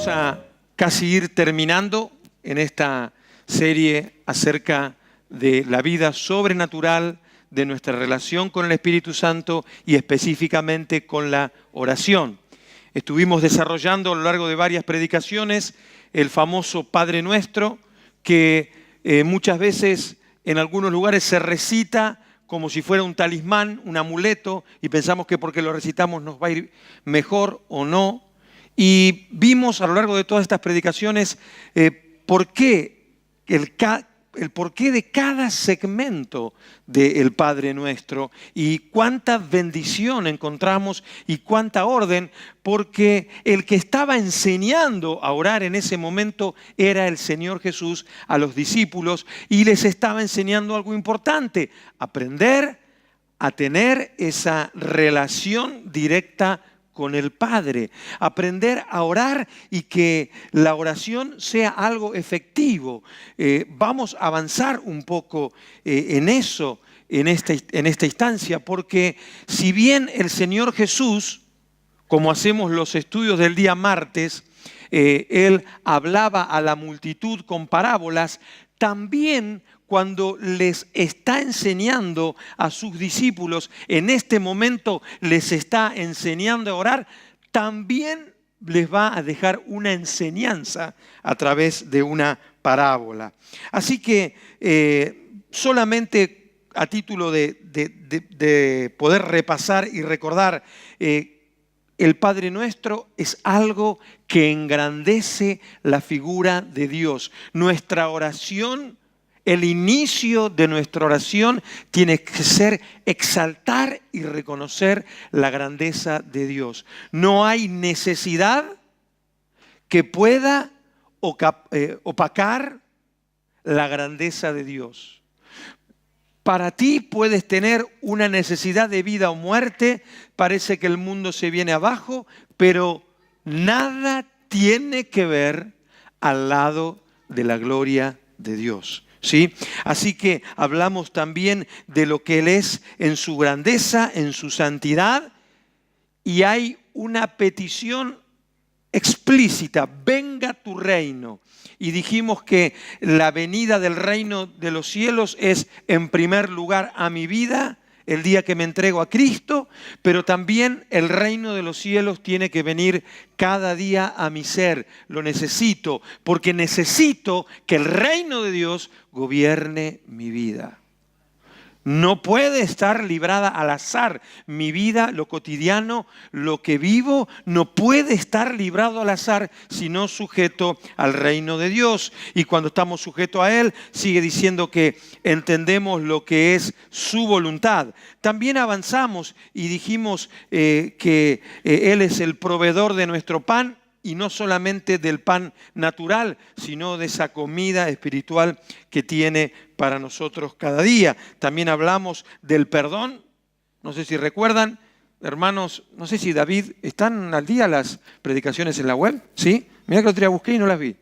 Vamos a casi ir terminando en esta serie acerca de la vida sobrenatural, de nuestra relación con el Espíritu Santo y específicamente con la oración. Estuvimos desarrollando a lo largo de varias predicaciones el famoso Padre Nuestro, que muchas veces en algunos lugares se recita como si fuera un talismán, un amuleto, y pensamos que porque lo recitamos nos va a ir mejor o no. Y vimos a lo largo de todas estas predicaciones el porqué de cada segmento del Padre Nuestro y cuánta bendición encontramos y cuánta orden, porque el que estaba enseñando a orar en ese momento era el Señor Jesús a los discípulos y les estaba enseñando algo importante: aprender a tener esa relación directa con el Padre, aprender a orar y que la oración sea algo efectivo. Vamos a avanzar un poco en eso, en esta instancia, porque si bien el Señor Jesús, como hacemos los estudios del día martes, Él hablaba a la multitud con parábolas, también cuando les está enseñando a sus discípulos, en este momento les está enseñando a orar, también les va a dejar una enseñanza a través de una parábola. Así que solamente a título de poder repasar y recordar, el Padre Nuestro es algo que engrandece la figura de Dios. Nuestra oración, el inicio de nuestra oración tiene que ser exaltar y reconocer la grandeza de Dios. No hay necesidad que pueda opacar la grandeza de Dios. Para ti puedes tener una necesidad de vida o muerte, parece que el mundo se viene abajo, pero nada tiene que ver al lado de la gloria de Dios. ¿Sí? Así que hablamos también de lo que Él es en su grandeza, en su santidad, y hay una petición explícita: venga tu reino. Y dijimos que la venida del reino de los cielos es en primer lugar a mi vida, el día que me entrego a Cristo, pero también el reino de los cielos tiene que venir cada día a mi ser. Lo necesito, porque necesito que el reino de Dios gobierne mi vida. No puede estar librada al azar. Mi vida, lo cotidiano, lo que vivo, no puede estar librado al azar, sino sujeto al reino de Dios. Y cuando estamos sujetos a Él, sigue diciendo que entendemos lo que es su voluntad. También avanzamos y dijimos que Él es el proveedor de nuestro pan, y no solamente del pan natural, sino de esa comida espiritual que tiene para nosotros cada día. También hablamos del perdón. No sé si recuerdan, hermanos, no sé si David, ¿están al día las predicaciones en la web? ¿Sí? Mirá que el otro día busqué y no las vi.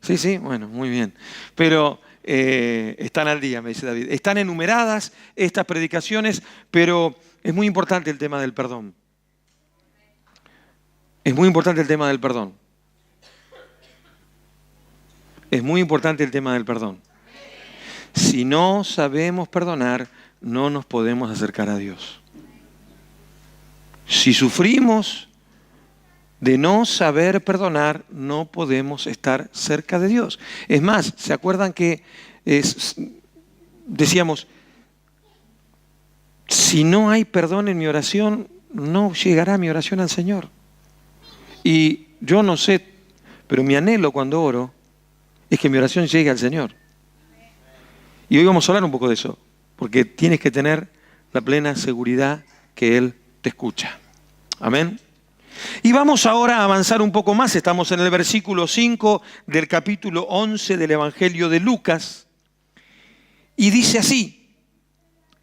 Sí, bueno, muy bien. Pero están al día, me dice David. Están enumeradas estas predicaciones, pero es muy importante el tema del perdón. Es muy importante el tema del perdón. Es muy importante el tema del perdón. Si no sabemos perdonar, no nos podemos acercar a Dios. Si sufrimos de no saber perdonar, no podemos estar cerca de Dios. Es más, ¿se acuerdan que decíamos, si no hay perdón en mi oración, no llegará mi oración al Señor? Y yo no sé, pero mi anhelo cuando oro es que mi oración llegue al Señor. Y hoy vamos a hablar un poco de eso, porque tienes que tener la plena seguridad que Él te escucha. Amén. Y vamos ahora a avanzar un poco más. Estamos en el versículo 5 del capítulo 11 del Evangelio de Lucas. Y dice así: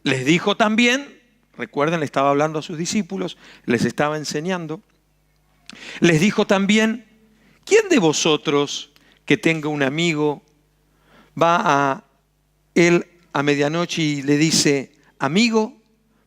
les dijo también, recuerden, le estaba hablando a sus discípulos, les estaba enseñando. Les dijo también: ¿quién de vosotros que tenga un amigo va a él a medianoche y le dice: amigo,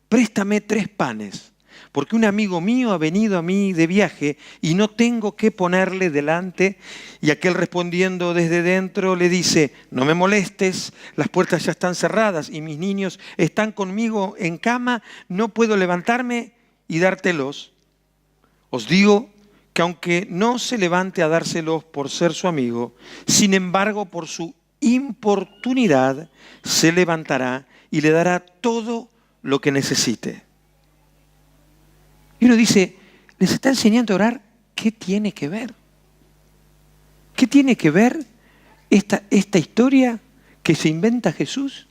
préstame 3 panes, porque un amigo mío ha venido a mí de viaje y no tengo qué ponerle delante. Y aquel respondiendo desde dentro le dice, no me molestes, las puertas ya están cerradas y mis niños están conmigo en cama, no puedo levantarme y dártelos. Os digo que aunque no se levante a dárselos por ser su amigo, sin embargo por su importunidad se levantará y le dará todo lo que necesite. Y uno dice, ¿les está enseñando a orar? ¿Qué tiene que ver? ¿Qué tiene que ver esta historia que se inventa Jesús?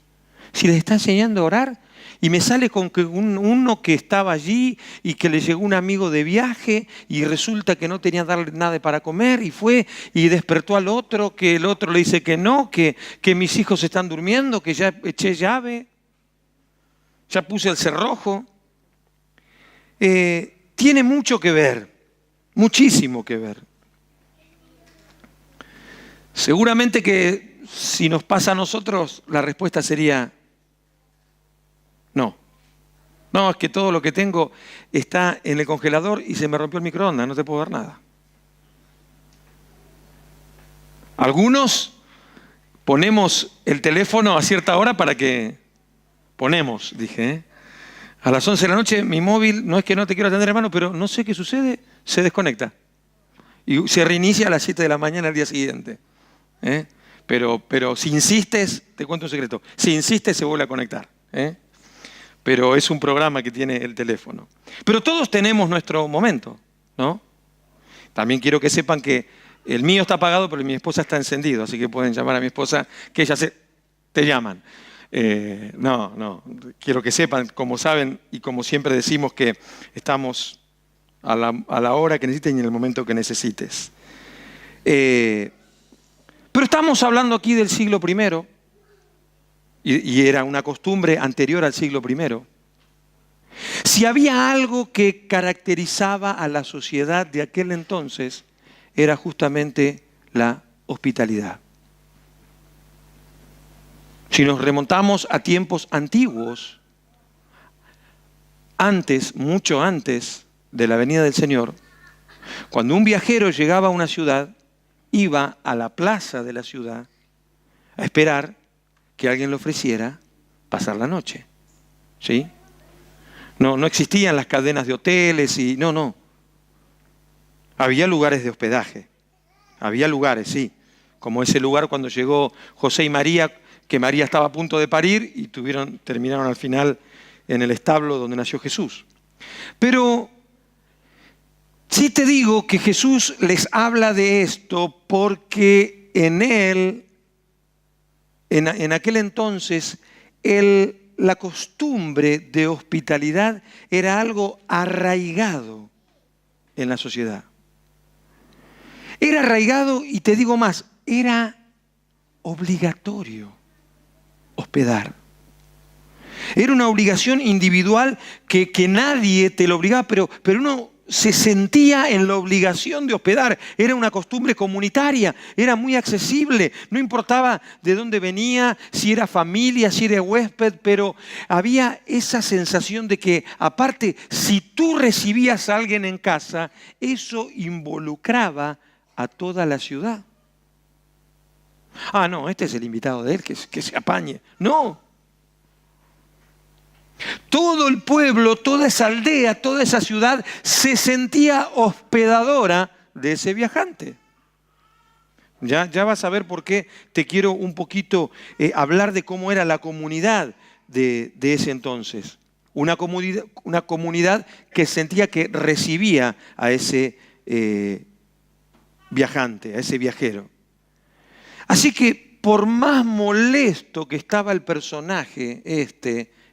Si les está enseñando a orar y me sale con que uno que estaba allí y que le llegó un amigo de viaje y resulta que no tenía darle nada para comer y fue y despertó al otro, que el otro le dice que no, que mis hijos están durmiendo, que ya eché llave, ya puse el cerrojo. Tiene mucho que ver, muchísimo que ver. Seguramente que si nos pasa a nosotros, la respuesta sería no. No, es que todo lo que tengo está en el congelador y se me rompió el microondas, no te puedo dar nada. Algunos ponemos el teléfono a cierta hora para que... Ponemos, dije, ¿eh? A las 11 de la noche mi móvil, no es que no te quiero atender hermano, pero no sé qué sucede, se desconecta. Y se reinicia a las 7 de la mañana al día siguiente. Pero si insistes, te cuento un secreto, si insistes se vuelve a conectar. Pero es un programa que tiene el teléfono. Pero todos tenemos nuestro momento, ¿no? También quiero que sepan que el mío está apagado, pero mi esposa está encendido, así que pueden llamar a mi esposa, que ella te llaman. No, quiero que sepan, como saben y como siempre decimos, que estamos a la hora que necesiten y en el momento que necesites. Pero estamos hablando aquí del siglo I, y era una costumbre anterior al siglo I. Si había algo que caracterizaba a la sociedad de aquel entonces, era justamente la hospitalidad. Si nos remontamos a tiempos antiguos, mucho antes de la venida del Señor, cuando un viajero llegaba a una ciudad, iba a la plaza de la ciudad a esperar que alguien le ofreciera pasar la noche. ¿Sí? No existían las cadenas de hoteles y no. Había lugares de hospedaje. Había lugares, sí. Como ese lugar cuando llegó José y María, que María estaba a punto de parir y terminaron al final en el establo donde nació Jesús. Pero sí te digo que Jesús les habla de esto porque en él, en aquel entonces, la costumbre de hospitalidad era algo arraigado en la sociedad. Era arraigado y te digo más, era obligatorio hospedar. Era una obligación individual que nadie te lo obligaba, pero uno se sentía en la obligación de hospedar. Era una costumbre comunitaria, era muy accesible, no importaba de dónde venía, si era familia, si era huésped, pero había esa sensación de que, aparte, si tú recibías a alguien en casa, eso involucraba a toda la ciudad. No, este es el invitado de él, que se apañe. No. Todo el pueblo, toda esa aldea, toda esa ciudad se sentía hospedadora de ese viajante. Ya vas a ver por qué te quiero un poquito hablar de cómo era la comunidad de ese entonces. Una comunidad que sentía que recibía a ese viajante, a ese viajero. Así que por más molesto que estaba el personaje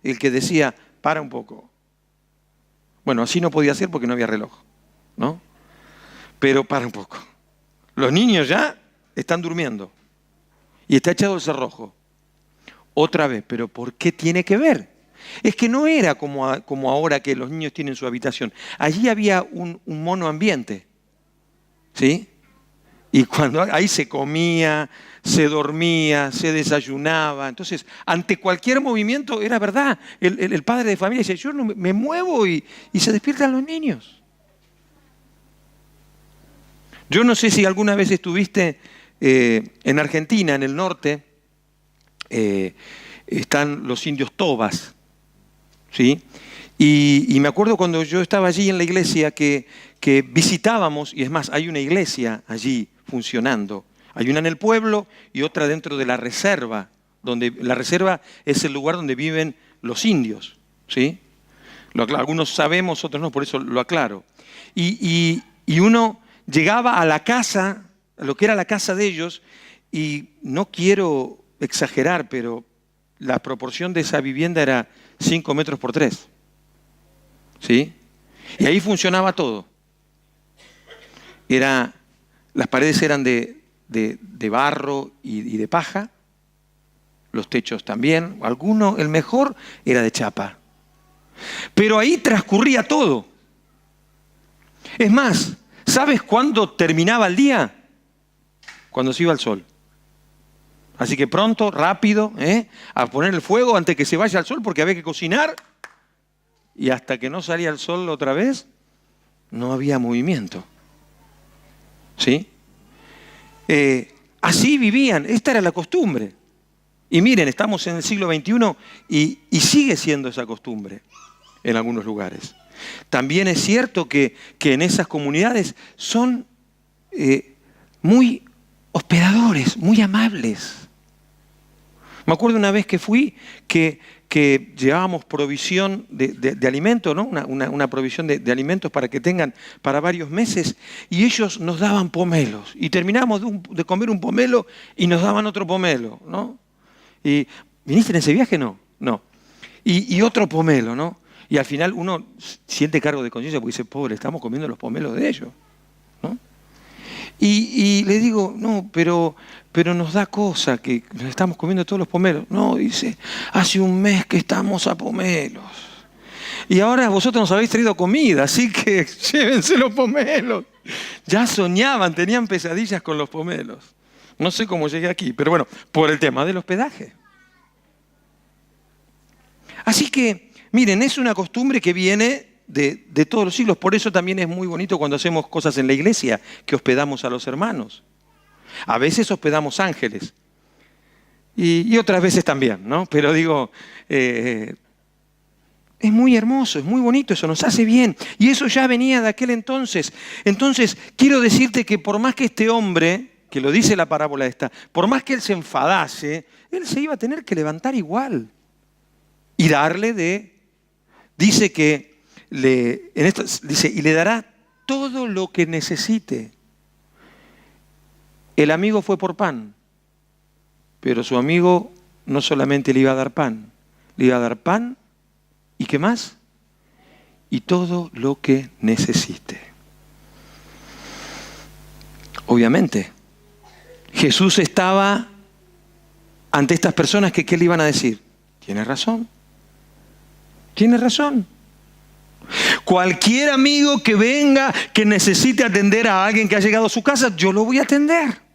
el que decía, para un poco. Bueno, así no podía ser porque no había reloj, ¿no? Pero para un poco. Los niños ya están durmiendo y está echado el cerrojo. Otra vez, pero ¿por qué tiene que ver? Es que no era como ahora que los niños tienen su habitación. Allí había un mono ambiente, ¿sí? Y cuando ahí se comía, se dormía, se desayunaba. Entonces, ante cualquier movimiento, era verdad. El padre de familia dice, yo no me muevo y se despiertan los niños. Yo no sé si alguna vez estuviste en Argentina, en el norte, están los indios tobas, ¿sí? Y me acuerdo cuando yo estaba allí en la iglesia que visitábamos, y es más, hay una iglesia allí funcionando. Hay una en el pueblo y otra dentro de la reserva, donde la reserva es el lugar donde viven los indios, ¿sí? Algunos sabemos, otros no, por eso lo aclaro. Y uno llegaba a la casa, a lo que era la casa de ellos, y no quiero exagerar, pero la proporción de esa vivienda era 5 metros por 3. ¿Sí? Y ahí funcionaba todo. Las paredes eran de barro y de paja, los techos también, el mejor era de chapa. Pero ahí transcurría todo. Es más, ¿sabes cuándo terminaba el día? Cuando se iba el sol. Así que pronto, rápido, a poner el fuego antes que se vaya el sol, porque había que cocinar. Y hasta que no salía el sol otra vez, no había movimiento. ¿Sí? Así vivían, esta era la costumbre. Y miren, estamos en el siglo XXI y sigue siendo esa costumbre en algunos lugares. También es cierto que en esas comunidades son muy hospedadores, muy amables. Me acuerdo una vez que fui que llevábamos provisión de alimentos, ¿no? Una provisión de alimentos para que tengan para varios meses, y ellos nos daban pomelos. Y terminamos de comer un pomelo y nos daban otro pomelo, ¿no? Y, ¿viniste en ese viaje? No. Y otro pomelo, ¿no? Y al final uno siente cargo de conciencia porque dice, pobre, estamos comiendo los pomelos de ellos, ¿no? Y le digo, no, pero nos da cosa que nos estamos comiendo todos los pomelos. No, dice, hace un mes que estamos a pomelos. Y ahora vosotros nos habéis traído comida, así que llévense los pomelos. Ya soñaban, tenían pesadillas con los pomelos. No sé cómo llegué aquí, pero bueno, por el tema del hospedaje. Así que, miren, es una costumbre que viene de todos los siglos. Por eso también es muy bonito cuando hacemos cosas en la iglesia, que hospedamos a los hermanos. A veces hospedamos ángeles. Y otras veces también, ¿no? Pero digo, es muy hermoso, es muy bonito, eso nos hace bien. Y eso ya venía de aquel entonces. Entonces, quiero decirte que por más que este hombre, que lo dice la parábola esta, por más que él se enfadase, él se iba a tener que levantar igual. Y dice que, dice, y le dará todo lo que necesite. El amigo fue por pan, pero su amigo no solamente le iba a dar pan, le iba a dar pan y ¿qué más? Y todo lo que necesite. Obviamente, Jesús estaba ante estas personas que ¿qué le iban a decir? Tienes razón. Tienes razón. Cualquier amigo que venga, que necesite atender a alguien que ha llegado a su casa, yo lo voy a atender.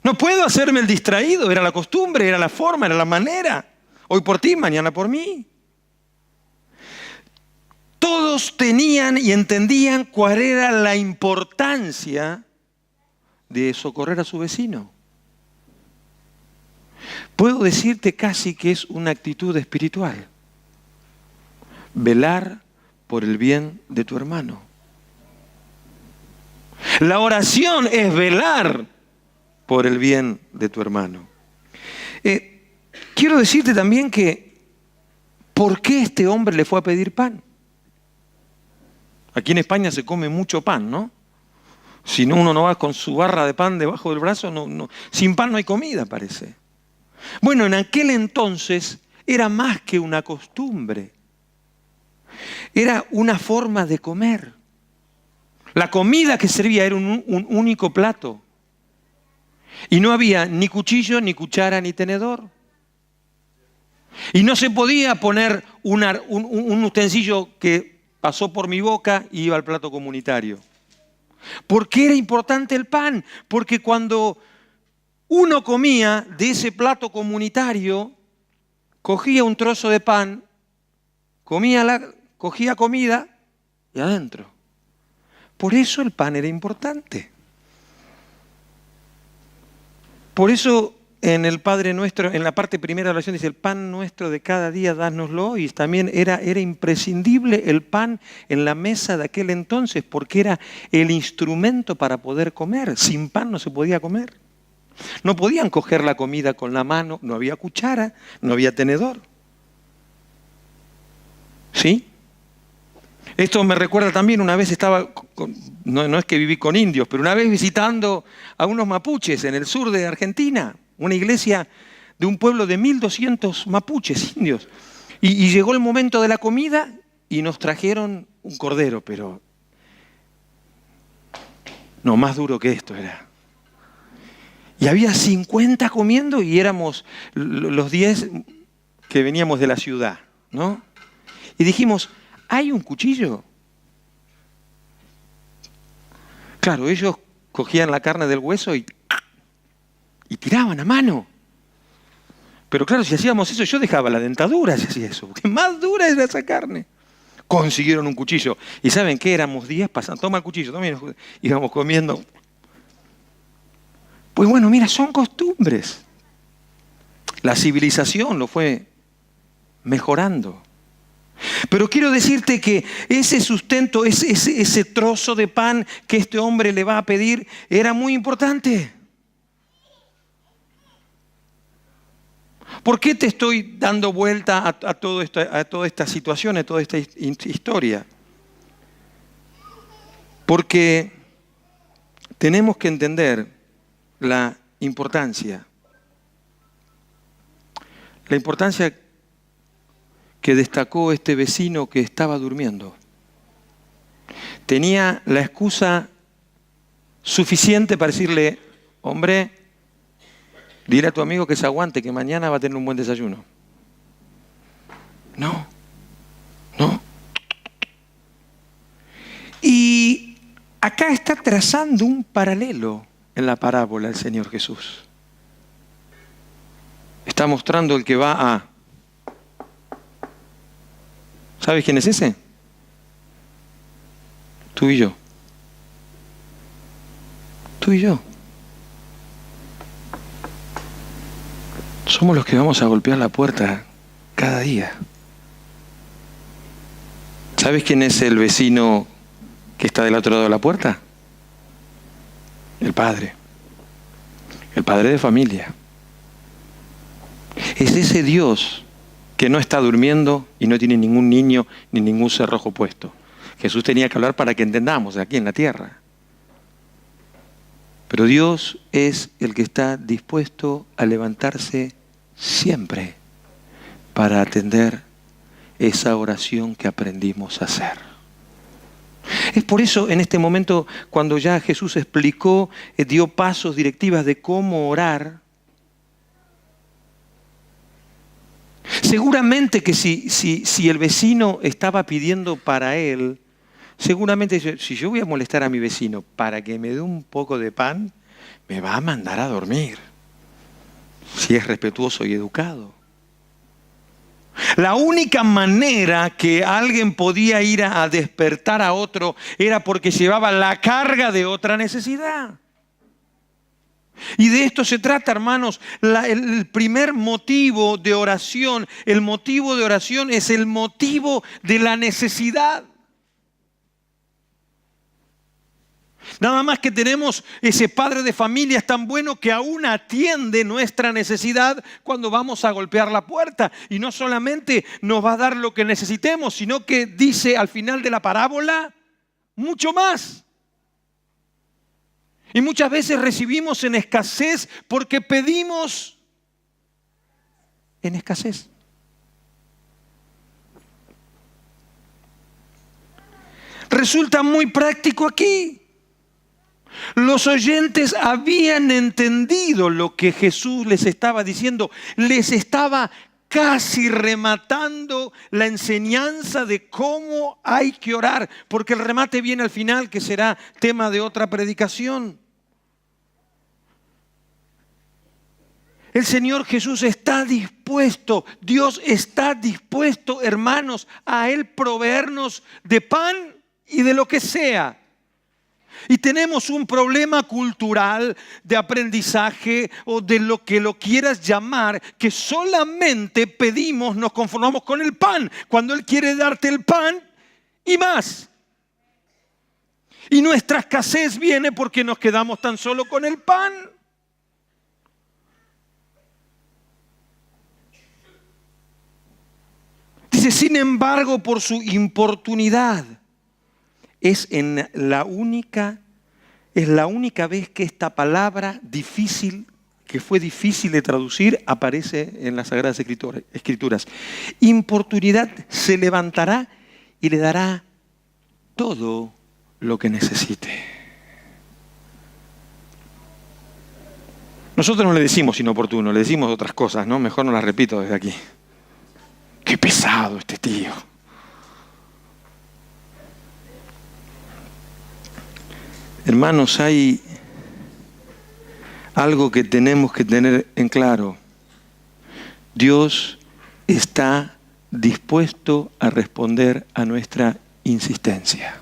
No puedo hacerme el distraído, era la costumbre, era la forma, era la manera. Hoy por ti, mañana por mí. Todos tenían y entendían cuál era la importancia de socorrer a su vecino. Puedo decirte casi que es una actitud espiritual. Velar por el bien de tu hermano. La oración es velar por el bien de tu hermano. Quiero decirte también que ¿por qué este hombre le fue a pedir pan? Aquí en España se come mucho pan, ¿no? Si no, uno no va con su barra de pan debajo del brazo, no, sin pan no hay comida, parece. Bueno, en aquel entonces era más que una costumbre. Era una forma de comer. La comida que servía era un único plato. Y no había ni cuchillo, ni cuchara, ni tenedor. Y no se podía poner un utensilio que pasó por mi boca y iba al plato comunitario. ¿Por qué era importante el pan? Porque cuando uno comía de ese plato comunitario, cogía un trozo de pan, cogía comida y adentro. Por eso el pan era importante. Por eso en el Padre Nuestro, en la parte primera de la oración dice, el pan nuestro de cada día, dánoslo. Y también era imprescindible el pan en la mesa de aquel entonces, porque era el instrumento para poder comer. Sin pan no se podía comer. No podían coger la comida con la mano, no había cuchara, no había tenedor. ¿Sí? Esto me recuerda también, una vez estaba, no es que viví con indios, pero una vez visitando a unos mapuches en el sur de Argentina, una iglesia de un pueblo de 1200 mapuches, indios. Y llegó el momento de la comida y nos trajeron un cordero, pero no, más duro que esto era. Y había 50 comiendo y éramos los 10 que veníamos de la ciudad, ¿no? Y dijimos, ¿hay un cuchillo? Claro, ellos cogían la carne del hueso y tiraban a mano. Pero claro, si hacíamos eso, yo dejaba la dentadura si hacía eso, porque más dura era esa carne. Consiguieron un cuchillo. ¿Y saben qué? Éramos 10 pasando. Toma el cuchillo, toma, íbamos comiendo. Pues bueno, mira, son costumbres. La civilización lo fue mejorando. Pero quiero decirte que ese sustento, ese trozo de pan que este hombre le va a pedir, era muy importante. ¿Por qué te estoy dando vuelta a toda esta situación, a toda esta historia? Porque tenemos que entender la importancia que destacó este vecino que estaba durmiendo. Tenía la excusa suficiente para decirle, hombre, dile a tu amigo que se aguante, que mañana va a tener un buen desayuno. No. Y acá está trazando un paralelo en la parábola el Señor Jesús. Está mostrando el que va a... ¿Sabes quién es ese? Tú y yo. Tú y yo. Somos los que vamos a golpear la puerta cada día. ¿Sabes quién es el vecino que está del otro lado de la puerta? El padre. El padre de familia. Es ese Dios que no está durmiendo y no tiene ningún niño ni ningún cerrojo puesto. Jesús tenía que hablar para que entendamos aquí en la tierra. Pero Dios es el que está dispuesto a levantarse siempre para atender esa oración que aprendimos a hacer. Es por eso en este momento, cuando ya Jesús explicó, dio pasos, directivas de cómo orar. Seguramente que si el vecino estaba pidiendo para él, seguramente si yo voy a molestar a mi vecino para que me dé un poco de pan, me va a mandar a dormir. Si es respetuoso y educado. La única manera que alguien podía ir a despertar a otro era porque llevaba la carga de otra necesidad. Y de esto se trata, hermanos. El primer motivo de oración, el motivo de oración es el motivo de la necesidad. Nada más que tenemos ese padre de familia es tan bueno que aún atiende nuestra necesidad cuando vamos a golpear la puerta. Y no solamente nos va a dar lo que necesitemos, sino que dice al final de la parábola, mucho más. Y muchas veces recibimos en escasez porque pedimos en escasez. Resulta muy práctico aquí. Los oyentes habían entendido lo que Jesús les estaba diciendo, les estaba casi rematando la enseñanza de cómo hay que orar, porque el remate viene al final, que será tema de otra predicación. El Señor Jesús está dispuesto, Dios está dispuesto, hermanos, a Él proveernos de pan y de lo que sea. Y tenemos un problema cultural de aprendizaje o de lo que lo quieras llamar, que solamente pedimos, nos conformamos con el pan, cuando Él quiere darte el pan y más. Y nuestra escasez viene porque nos quedamos tan solo con el pan. Dice, sin embargo, por su importunidad, es la única vez que esta palabra difícil, que fue difícil de traducir, aparece en las Sagradas Escrituras. Importunidad, se levantará y le dará todo lo que necesite. Nosotros no le decimos inoportuno, le decimos otras cosas, ¿no? Mejor no las repito desde aquí. Qué pesado este tío. Hermanos, hay algo que tenemos que tener en claro. Dios está dispuesto a responder a nuestra insistencia.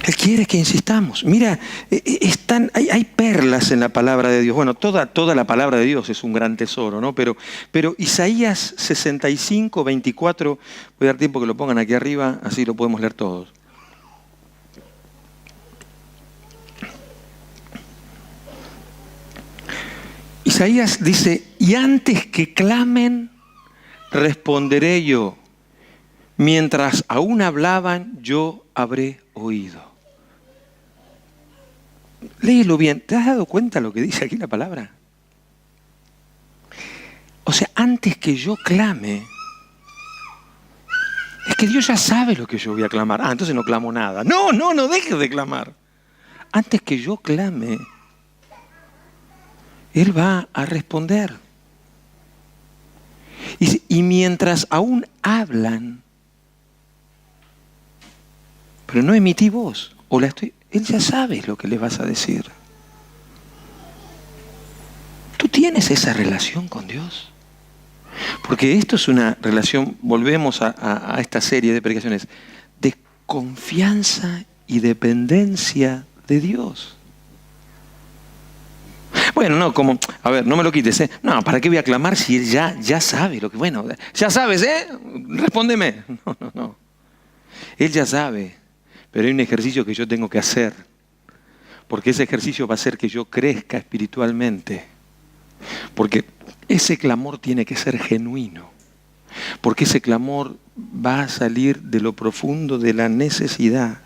Él quiere que insistamos. Mira, hay perlas en la palabra de Dios. Bueno, toda la palabra de Dios es un gran tesoro, ¿no? Pero Isaías 65, 24, voy a dar tiempo que lo pongan aquí arriba, así lo podemos leer todos. Isaías dice, y antes que clamen, responderé yo. Mientras aún hablaban, yo habré oído. Léelo bien. ¿Te has dado cuenta lo que dice aquí la palabra? O sea, antes que yo clame, es que Dios ya sabe lo que yo voy a clamar. Ah, entonces no clamo nada. No dejes de clamar. Antes que yo clame, Él va a responder. Y mientras aún hablan, pero no emití voz, Él ya sabe lo que le vas a decir. ¿Tú tienes esa relación con Dios? Porque esto es una relación, volvemos a esta serie de predicaciones, de confianza y dependencia de Dios. Bueno, no, como, a ver, no me lo quites, ¿eh? No, ¿para qué voy a clamar si Él ya sabe lo que, bueno, ya sabes, ¿eh? Respóndeme. No. Él ya sabe, pero hay un ejercicio que yo tengo que hacer, porque ese ejercicio va a hacer que yo crezca espiritualmente, porque ese clamor tiene que ser genuino, porque ese clamor va a salir de lo profundo de la necesidad.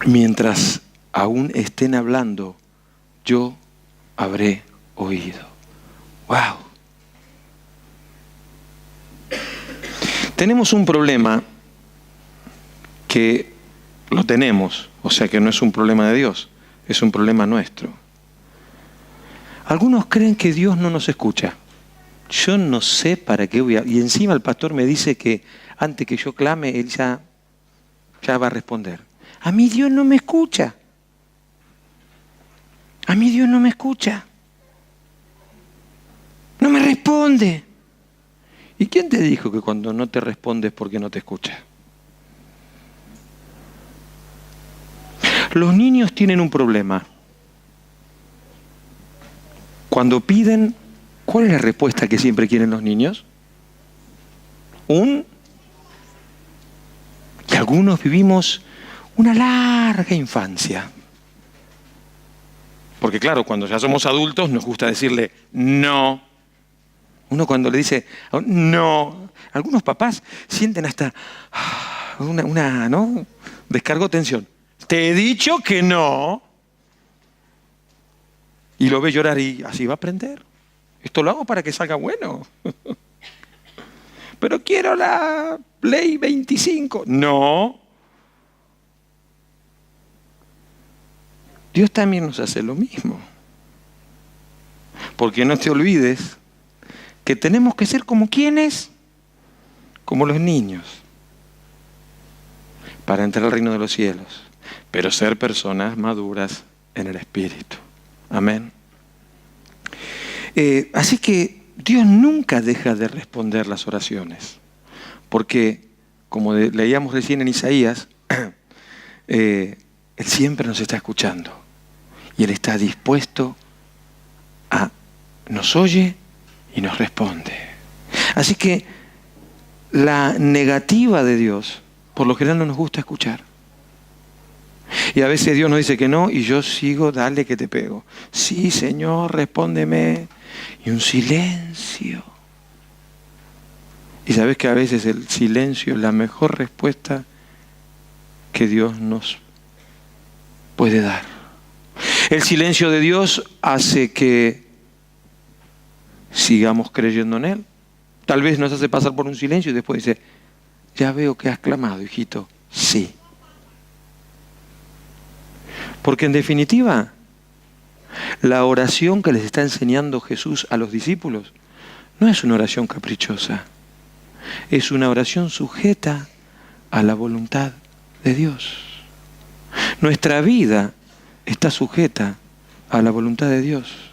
Mientras aún estén hablando, yo habré oído. ¡Wow! Tenemos un problema que lo tenemos, o sea que no es un problema de Dios, es un problema nuestro. Algunos creen que Dios no nos escucha. Yo no sé para qué voy a... Y encima el pastor me dice que antes que yo clame, Él ya va a responder. A mí Dios no me escucha. A mí Dios no me escucha. No me responde. ¿Y quién te dijo que cuando no te responde es porque no te escucha? Los niños tienen un problema. Cuando piden, ¿cuál es la respuesta que siempre quieren los niños? Y algunos vivimos una larga infancia. Porque claro, cuando ya somos adultos nos gusta decirle no. Uno cuando le dice no, algunos papás sienten hasta ¿no? Descargo tensión. Te he dicho que no. Y lo ve llorar y así va a aprender. Esto lo hago para que salga bueno. Pero quiero la Play 25. No. Dios también nos hace lo mismo. Porque no te olvides que tenemos que ser como quienes, como los niños, para entrar al reino de los cielos, pero ser personas maduras en el Espíritu. Amén. Así que Dios nunca deja de responder las oraciones, porque como leíamos recién en Isaías, Él siempre nos está escuchando y Él está dispuesto nos oye y nos responde. Así que la negativa de Dios, por lo general no nos gusta escuchar. Y a veces Dios nos dice que no y yo sigo, dale que te pego. Sí, Señor, respóndeme. Y un silencio. Y sabes que a veces el silencio es la mejor respuesta que Dios nos puede dar. El silencio de Dios hace que sigamos creyendo en Él. Tal vez nos hace pasar por un silencio y después dice, ya veo que has clamado, hijito. Sí. Porque en definitiva, la oración que les está enseñando Jesús a los discípulos no es una oración caprichosa. Es una oración sujeta a la voluntad de Dios. Nuestra vida está sujeta a la voluntad de Dios.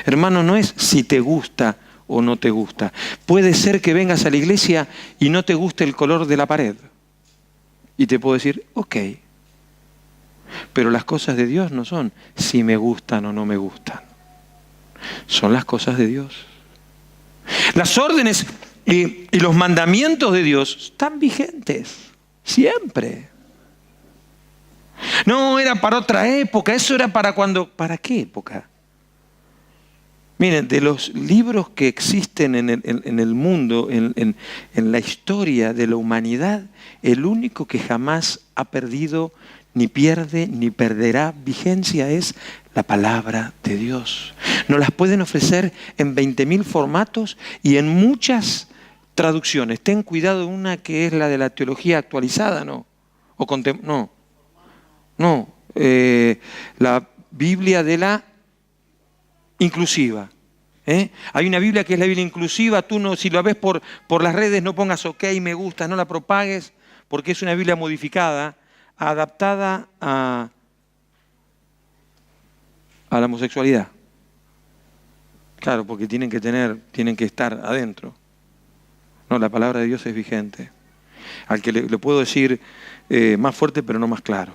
Hermano, no es si te gusta o no te gusta. Puede ser que vengas a la iglesia y no te guste el color de la pared. Y te puedo decir, ok. Pero las cosas de Dios no son si me gustan o no me gustan. Son las cosas de Dios. Las órdenes y los mandamientos de Dios están vigentes. Siempre. No, era para otra época. Eso era para cuando... ¿Para qué época? Miren, de los libros que existen en el mundo, en la historia de la humanidad, el único que jamás ha perdido, ni pierde, ni perderá vigencia es la palabra de Dios. Nos las pueden ofrecer en 20.000 formatos y en muchas traducciones. Ten cuidado de una que es la de la teología actualizada, ¿no? La Biblia de la inclusiva. Hay una Biblia que es la Biblia inclusiva. Tú no, si la ves por las redes, no pongas ok, me gusta, no la propagues, porque es una Biblia modificada, adaptada a la homosexualidad. Claro, porque tienen que estar adentro. No, la palabra de Dios es vigente. Al que le puedo decir más fuerte, pero no más claro.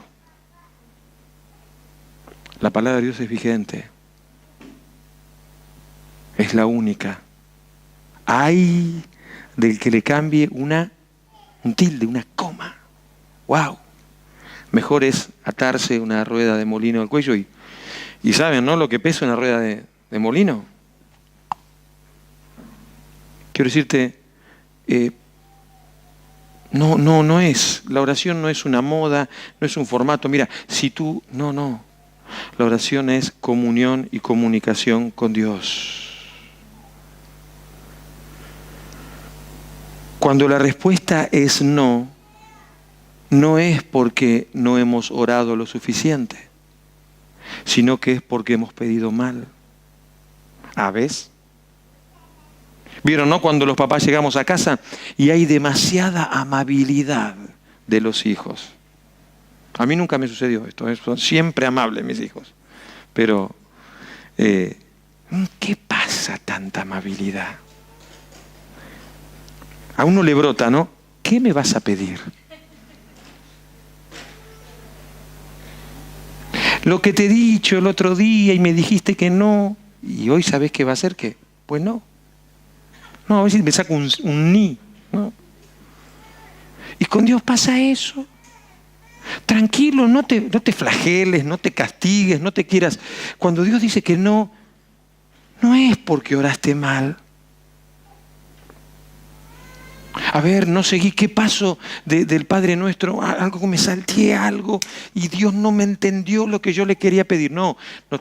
La palabra de Dios es vigente. Es la única. Ay del que le cambie un tilde, una coma. ¡Wow! Mejor es atarse una rueda de molino al cuello y ¿saben, no? Lo que pesa una rueda de molino. Quiero decirte, no es. La oración no es una moda, no es un formato. Mira, si tú... No. La oración es comunión y comunicación con Dios. Cuando la respuesta es no, no es porque no hemos orado lo suficiente, sino que es porque hemos pedido mal. ¿Ves? ¿Vieron, no? Cuando los papás llegamos a casa y hay demasiada amabilidad de los hijos. A mí nunca me sucedió esto, son siempre amables mis hijos. Pero, ¿qué pasa tanta amabilidad? A uno le brota, ¿no? ¿Qué me vas a pedir? Lo que te he dicho el otro día y me dijiste que no, y hoy sabes qué va a ser, ¿qué? Pues no. No, a veces me saco un ni, ¿no? Y con Dios pasa eso. Tranquilo, no te flageles, no te castigues, no te quieras. Cuando Dios dice que no, no es porque oraste mal. A ver, no seguí, ¿qué pasó del Padre Nuestro? Algo que me salteé algo y Dios no me entendió lo que yo le quería pedir. No,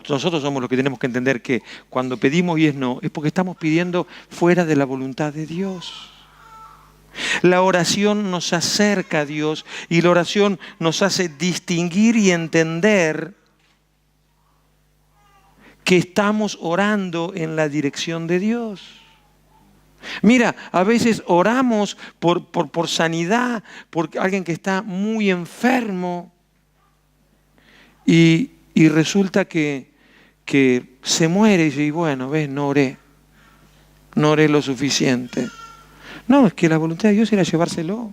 nosotros somos los que tenemos que entender que cuando pedimos y es no, es porque estamos pidiendo fuera de la voluntad de Dios. La oración nos acerca a Dios y la oración nos hace distinguir y entender que estamos orando en la dirección de Dios. Mira, a veces oramos por sanidad, por alguien que está muy enfermo y resulta que se muere y bueno, ves, no oré lo suficiente. No, es que la voluntad de Dios era llevárselo.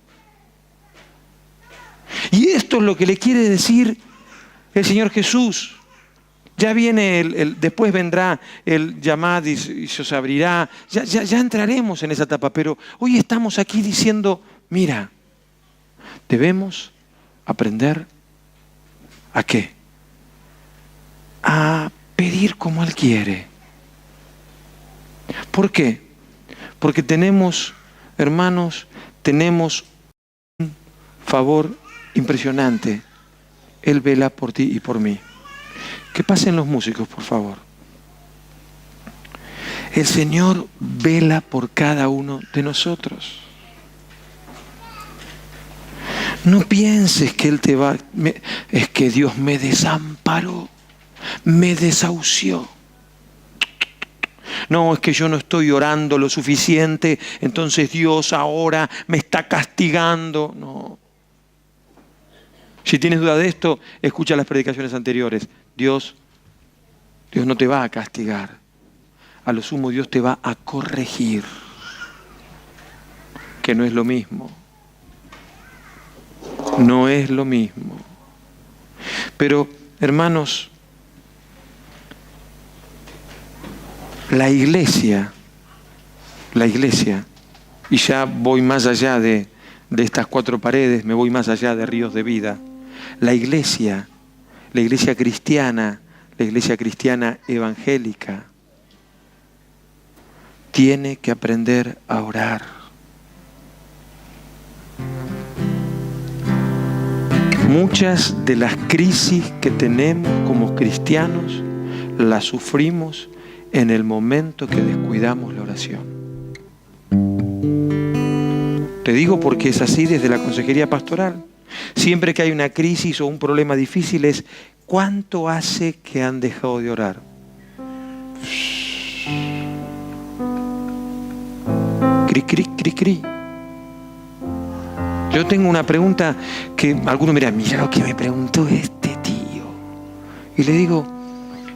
Y esto es lo que le quiere decir el Señor Jesús. Ya viene después vendrá el llamad y se os abrirá. Ya entraremos en esa etapa, pero hoy estamos aquí diciendo, mira, debemos aprender ¿a qué? A pedir como Él quiere. ¿Por qué? Porque tenemos, hermanos, tenemos un favor impresionante. Él vela por ti y por mí. Que pasen los músicos, por favor. El Señor vela por cada uno de nosotros. No pienses que Él te va... Es que Dios me desamparó, me desahució. No, es que yo no estoy orando lo suficiente, entonces Dios ahora me está castigando. No. Si tienes duda de esto, escucha las predicaciones anteriores. Dios no te va a castigar. A lo sumo Dios te va a corregir. Que no es lo mismo. No es lo mismo. Pero, hermanos, la iglesia, y ya voy más allá de estas cuatro paredes, me voy más allá de ríos de vida. La iglesia cristiana, la iglesia cristiana evangélica, tiene que aprender a orar. Muchas de las crisis que tenemos como cristianos las sufrimos en el momento que descuidamos la oración. Te digo porque es así desde la consejería pastoral. Siempre que hay una crisis o un problema difícil es ¿cuánto hace que han dejado de orar? Cri, cri, cri, cri. Yo tengo una pregunta que algunos dirán, mira lo que me preguntó este tío. Y le digo,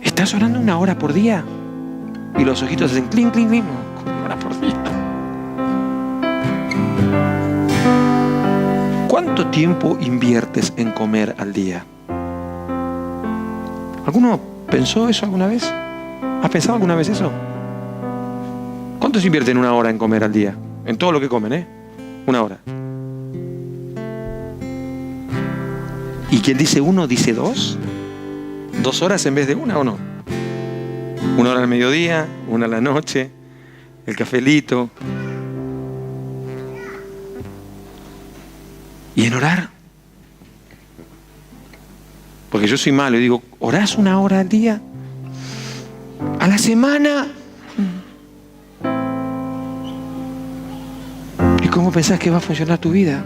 ¿estás orando 1 hora por día? Y los ojitos hacen clink, clink, clink. No, 1 hora por día. ¿Cuánto tiempo inviertes en comer al día? ¿Alguno pensó eso alguna vez? ¿Has pensado alguna vez eso? ¿Cuánto se invierte en 1 hora en comer al día? En todo lo que comen, 1 hora. ¿Y quien dice 1 dice 2? 2 horas en vez de 1, ¿o no? 1 hora al mediodía, 1 a la noche, el cafelito. ¿Y en orar? Porque yo soy malo y digo, ¿orás 1 hora al día? ¿A la semana? ¿Y cómo pensás que va a funcionar tu vida?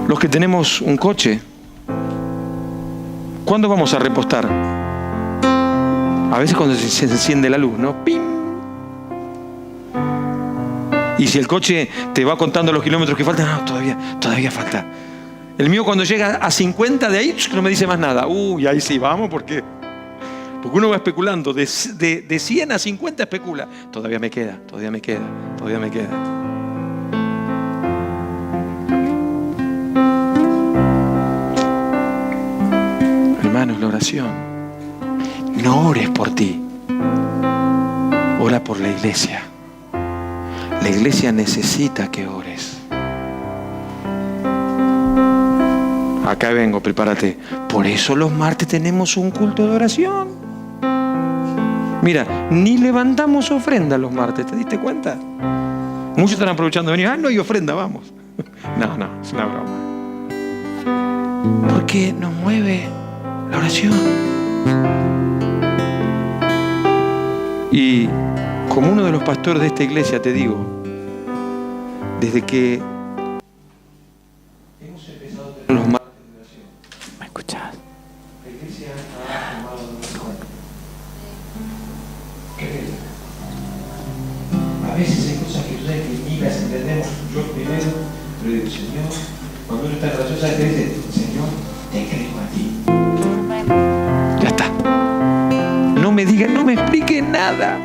Los que tenemos un coche, ¿cuándo vamos a repostar? A veces cuando se enciende la luz, ¿no? ¡Pim! Y si el coche te va contando los kilómetros que faltan, no, todavía falta. El mío cuando llega a 50 de ahí, no me dice más nada. Y ahí sí, vamos, ¿por qué? Porque uno va especulando, de 100 a 50 especula. Todavía me queda. Hermanos, la oración. No ores por ti. Ora por la iglesia. La iglesia necesita que ores. Acá vengo, prepárate. Por eso los martes tenemos un culto de oración. Mira, ni levantamos ofrenda los martes, ¿te diste cuenta? Muchos están aprovechando de venir. No hay ofrenda, vamos. No, es una broma. Porque nos mueve la oración. Y como uno de los pastores de esta iglesia te digo, desde que hemos empezado a tener los martes de oración, ¿me escuchás? yo primero, pero digo, Señor, cuando uno está en oración, ¿sabes qué dice? Señor, te creo a ti. Ya está. No me digan, no me expliquen nada.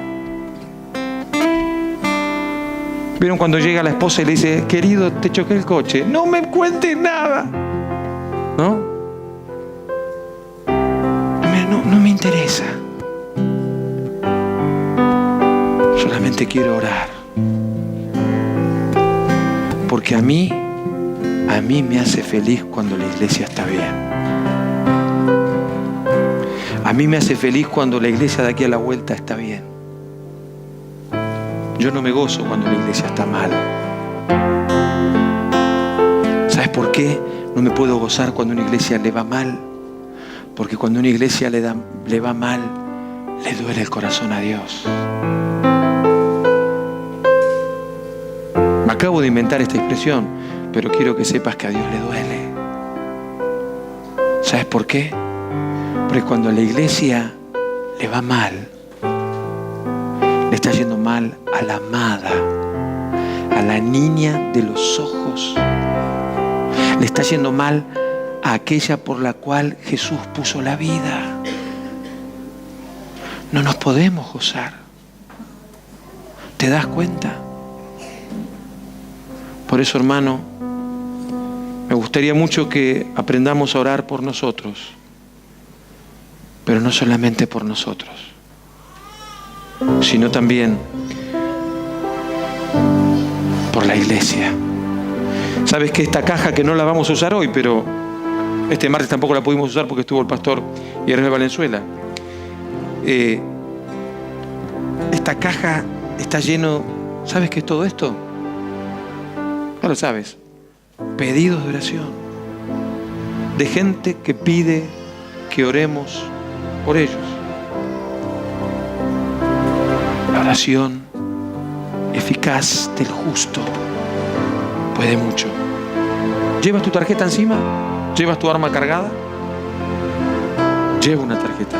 ¿Vieron cuando llega la esposa y le dice, querido, te choqué el coche? No me cuentes nada. ¿No? No me interesa. Solamente quiero orar. Porque a mí me hace feliz cuando la iglesia está bien. A mí me hace feliz cuando la iglesia de aquí a la vuelta está bien. Yo no me gozo cuando la iglesia está mal. ¿Sabes por qué no me puedo gozar cuando una iglesia le va mal? Porque cuando una iglesia le va mal, le duele el corazón a Dios. Me acabo de inventar esta expresión, pero quiero que sepas que a Dios le duele. ¿Sabes por qué? Porque cuando a la iglesia le va mal, le está yendo mal a la amada, a la niña de los ojos. Le está yendo mal a aquella por la cual Jesús puso la vida. No nos podemos gozar. ¿Te das cuenta? Por eso, hermano, me gustaría mucho que aprendamos a orar por nosotros, pero no solamente por nosotros, sino también por la iglesia. Sabes que esta caja, que no la vamos a usar hoy, pero este martes tampoco la pudimos usar porque estuvo el pastor Israel Valenzuela. Esta caja está lleno, ¿sabes qué es todo esto? No lo sabes. Pedidos de oración de gente que pide que oremos por ellos. La oración eficaz del justo puede mucho. ¿Llevas tu tarjeta encima? ¿Llevas tu arma cargada? Lleva una tarjeta.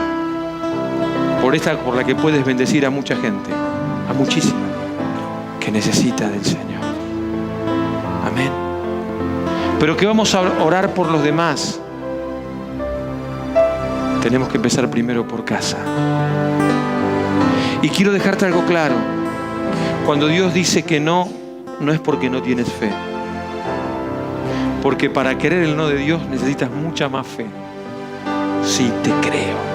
Por la que puedes bendecir a mucha gente, a muchísima, que necesita del Señor. Amén. Pero que vamos a orar por los demás. Tenemos que empezar primero por casa. Y quiero dejarte algo claro. Cuando Dios dice que no, no es porque no tienes fe. Porque para querer el no de Dios necesitas mucha más fe. Sí, te creo.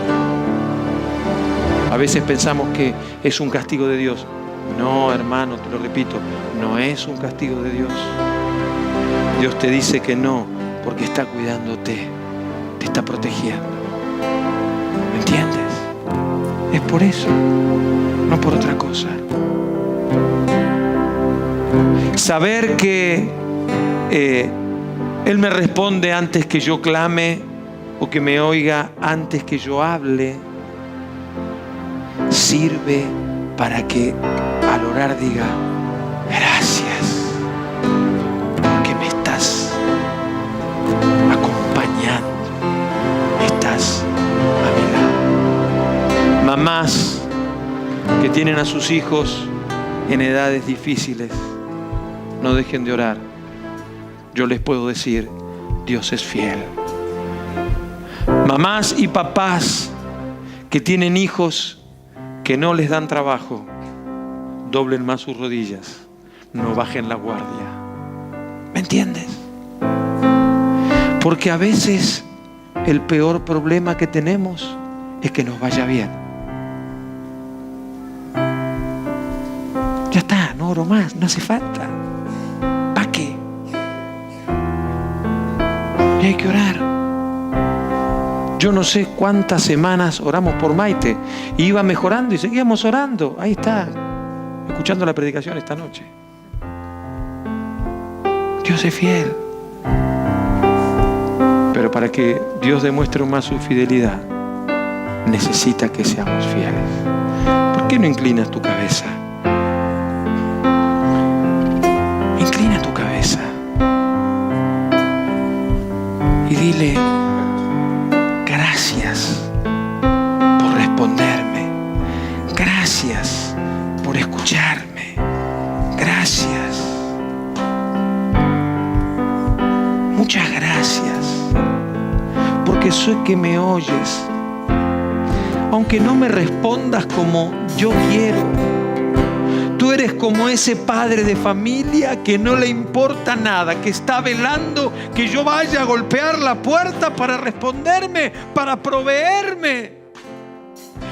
A veces pensamos que es un castigo de Dios. No, hermano, te lo repito, no es un castigo de Dios. Dios te dice que no, porque está cuidándote, te está protegiendo. ¿Me entiendes? Es por eso, no por otra cosa. Saber que Él me responde antes que yo clame, o que me oiga antes que yo hable, sirve para que al orar diga: gracias, porque me estás acompañando, estás a mi lado. Mamás que tienen a sus hijos en edades difíciles, no dejen de orar. Yo les puedo decir, Dios es fiel. Mamás y papás que tienen hijos que no les dan trabajo, doblen más sus rodillas, no bajen la guardia. ¿Me entiendes? Porque a veces el peor problema que tenemos es que nos vaya bien. Ya está, no oro más, no hace falta. ¿Para qué? Y hay que orar. Yo no sé cuántas semanas oramos por Maite. Y iba mejorando y seguíamos orando. Ahí está, escuchando la predicación esta noche. Dios es fiel. Pero para que Dios demuestre más su fidelidad, necesita que seamos fieles. ¿Por qué no inclinas tu cabeza? Inclina tu cabeza y dile: gracias por responderme. Gracias por escucharme. Gracias. muchas gracias, porque sé que me oyes. Aunque no me respondas como yo quiero, tú eres como ese padre de familia que no le importa nada, que está velando que yo vaya a golpear la puerta para responderme, para proveerme,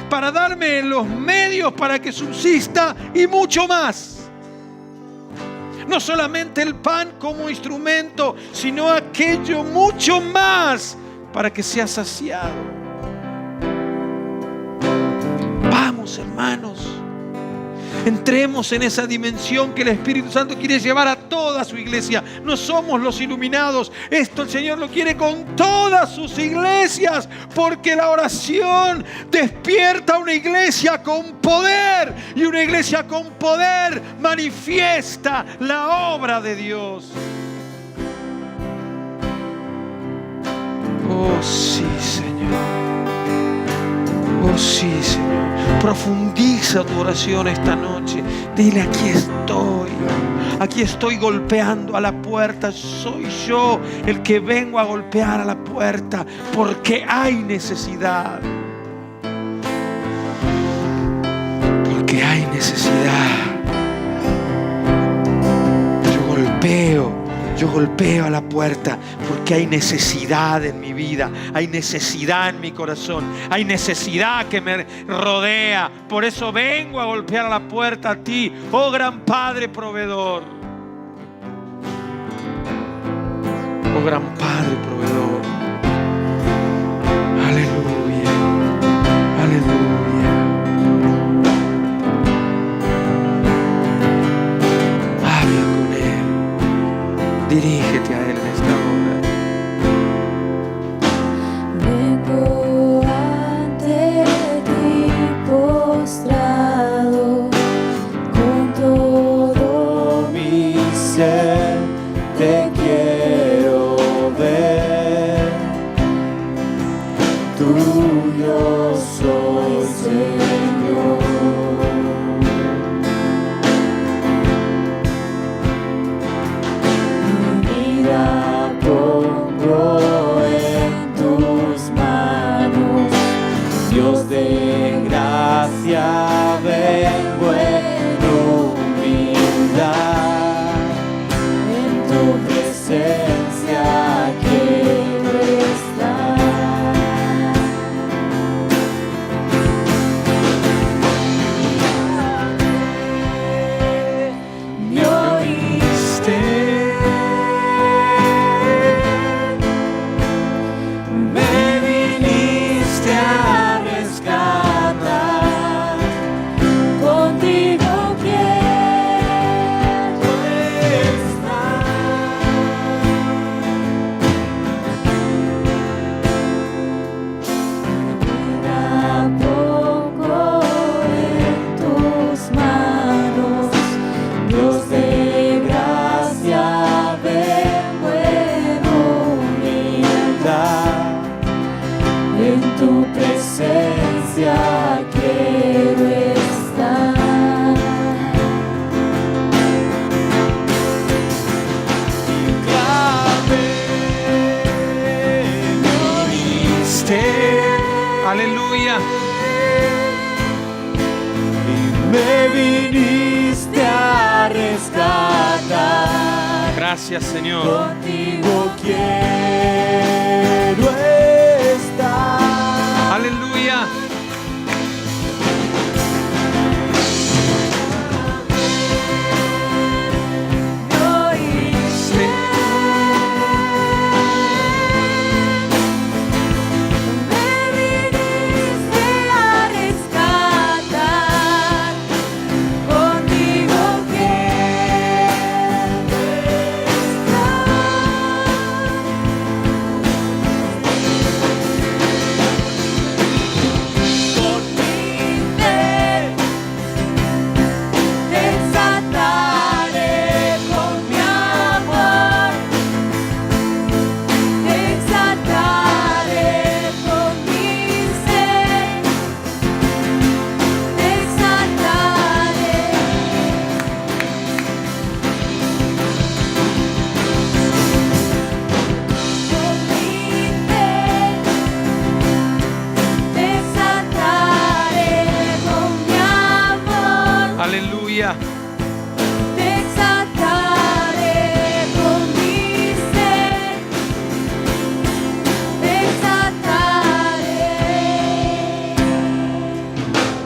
para darme los medios para que subsista y mucho más. No solamente el pan como instrumento, sino aquello mucho más para que sea saciado. Vamos, hermanos, entremos en esa dimensión que el Espíritu Santo quiere llevar a toda su iglesia. No somos los iluminados. Esto el Señor lo quiere con todas sus iglesias, porque la oración despierta una iglesia con poder, y una iglesia con poder manifiesta la obra de Dios. Oh sí, Señor. Oh sí, Señor. Profundiza tu oración esta noche. Dile: aquí estoy golpeando a la puerta. Soy yo el que vengo a golpear a la puerta, porque hay necesidad. Porque hay necesidad. Yo golpeo a la puerta porque hay necesidad en mi vida, hay necesidad en mi corazón, hay necesidad que me rodea. Por eso vengo a golpear a la puerta a ti, oh gran Padre proveedor. Oh gran Padre proveedor. Aleluya, aleluya. Dirígete a Él en esta hora. Vengo ante ti postrado, con todo mi ser te quiero ver. Tuyo soy, Señor. Pongo en tus manos, Dios de gracia, vengo en humildad, en tu presencia quiero estar. Me oíste. Aleluya. Y me viniste a rescatar. Gracias, Señor. Contigo quiero estar. Aleluya.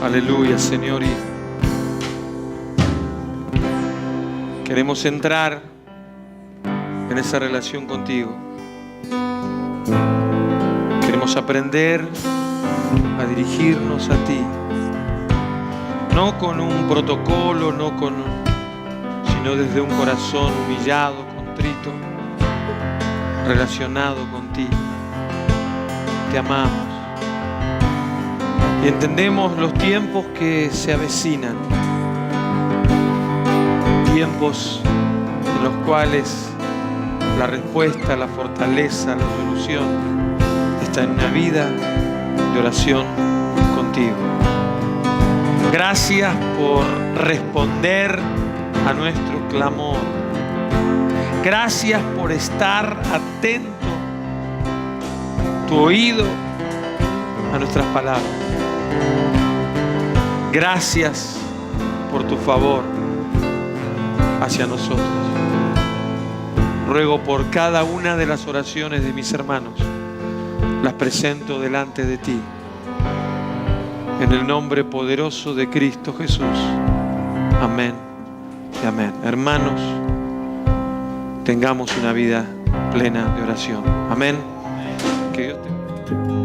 Aleluya, Señor. Y queremos entrar en esa relación contigo. Queremos aprender a dirigirnos a ti. No con un protocolo, sino desde un corazón humillado, contrito, relacionado contigo. Te amamos. Y entendemos los tiempos que se avecinan. Tiempos en los cuales la respuesta, la fortaleza, la solución está en una vida de oración contigo. Gracias por responder a nuestro clamor. Gracias por estar atento, tu oído a nuestras palabras. Gracias por tu favor hacia nosotros. Ruego por cada una de las oraciones de mis hermanos. Las presento delante de ti. En el nombre poderoso de Cristo Jesús. Amén y amén. Hermanos, tengamos una vida plena de oración. Amén. Que Dios te bendiga.